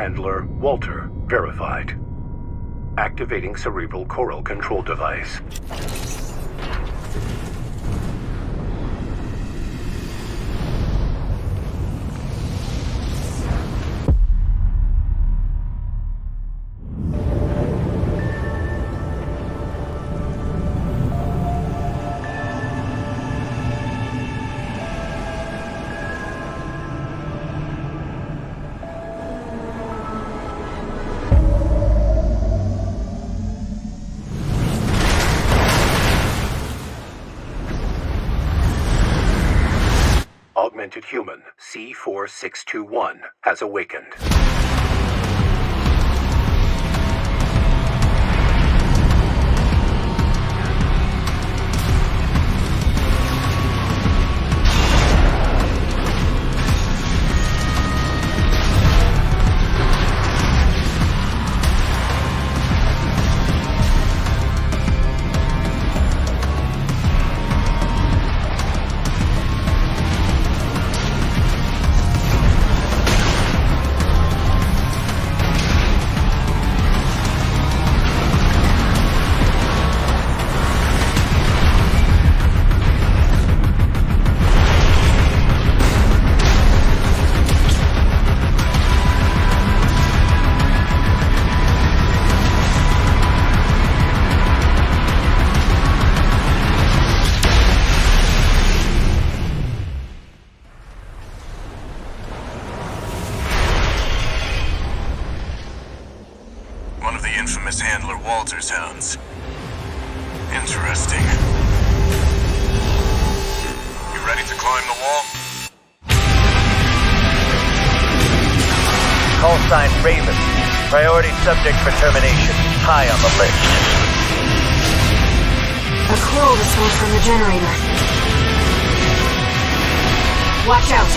handler Walter verified. Activating cerebral coral control device. Augmented human C4621 has awakened. Infamous handler Walter's hounds. Interesting. You ready to climb the wall? Call sign Raven. Priority subject for termination. High on the list. A coral response from the generator. Watch out.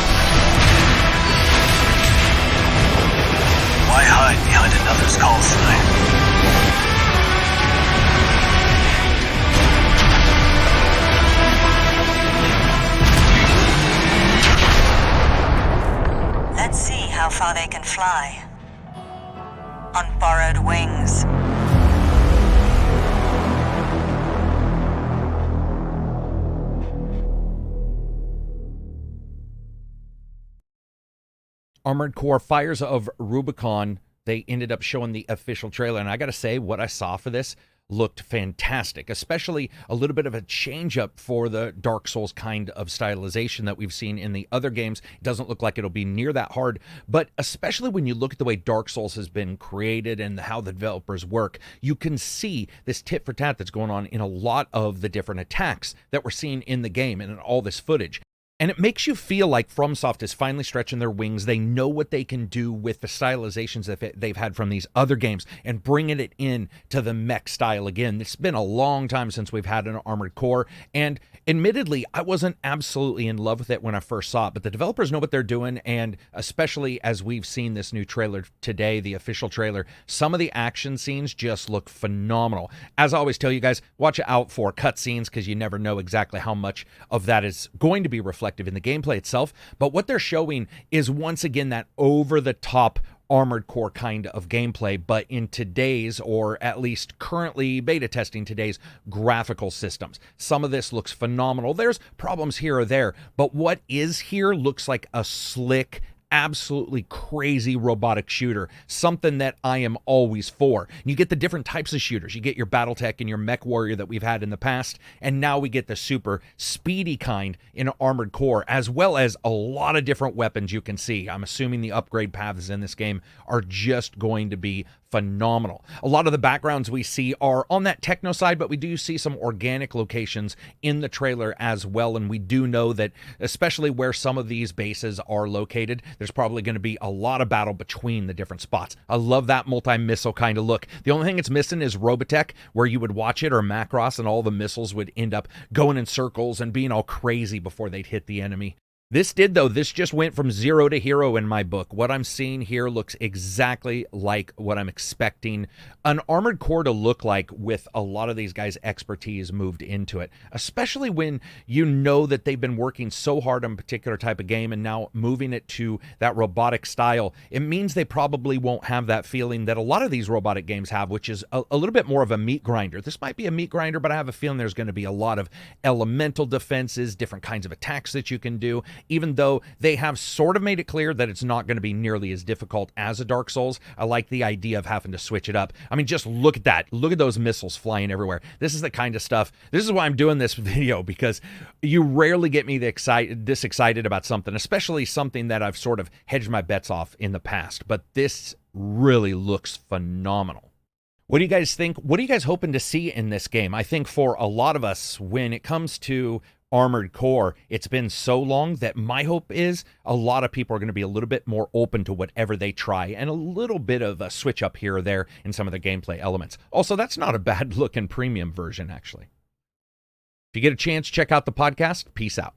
Why hide behind another's call sign? Let's see how far they can fly. On borrowed wings. Armored Core Fires of Rubicon, they ended up showing the official trailer, and I gotta say, what I saw for this looked fantastic, especially a little bit of a change up for the Dark Souls kind of stylization that we've seen in the other games. It doesn't look like it'll be near that hard, but especially when you look at the way Dark Souls has been created and how the developers work, you can see this tit for tat that's going on in a lot of the different attacks that we're seeing in the game and in all this footage. And it makes you feel like Fromsoft is finally stretching their wings. They know what they can do with the stylizations that they've had from these other games and bringing it in to the mech style again. It's been a long time since we've had an Armored Core, and admittedly, I wasn't absolutely in love with it when I first saw it, but the developers know what they're doing, and especially as we've seen this new trailer today, the official trailer, some of the action scenes just look phenomenal. As I always tell you guys, watch out for cutscenes because you never know exactly how much of that is going to be reflected in the gameplay itself, but what they're showing is once again that over-the-top Armored Core kind of gameplay, but in today's, or at least currently beta testing today's, graphical systems. Some of this looks phenomenal. There's problems here or there, but what is here looks like a slick, absolutely crazy robotic shooter, something that I am always for. You get the different types of shooters. You get your Battletech and your Mech Warrior that we've had in the past, and now we get the super speedy kind in Armored Core, as well as a lot of different weapons you can see. I'm assuming the upgrade paths in this game are just going to be phenomenal. A lot of the backgrounds we see are on that techno side, but we do see some organic locations in the trailer as well, and we do know that especially where some of these bases are located, there's probably going to be a lot of battle between the different spots. I love that multi-missile kind of look. The only thing it's missing is Robotech, where you would watch it, or Macross, and all the missiles would end up going in circles and being all crazy before they'd hit the enemy. This did, though. This just went from 0 to hero in my book. What I'm seeing here looks exactly like what I'm expecting an Armored Core to look like, with a lot of these guys' expertise moved into it, especially when you know that they've been working so hard on a particular type of game and now moving it to that robotic style. It means they probably won't have that feeling that a lot of these robotic games have, which is a little bit more of a meat grinder. This might be a meat grinder, but I have a feeling there's going to be a lot of elemental defenses, different kinds of attacks that you can do. Even though they have sort of made it clear that it's not going to be nearly as difficult as a Dark Souls, I like the idea of having to switch it up. I mean, just look at that. Look at those missiles flying everywhere. This is the kind of stuff. This is why I'm doing this video, because you rarely get me this excited about something, especially something that I've sort of hedged my bets off in the past. But this really looks phenomenal. What do you guys think? What are you guys hoping to see in this game? I think for a lot of us, when it comes to Armored Core, it's been so long that my hope is a lot of people are going to be a little bit more open to whatever they try, and a little bit of a switch up here or there in some of the gameplay elements. Also, that's not a bad looking premium version, actually. If you get a chance, check out the podcast. Peace out.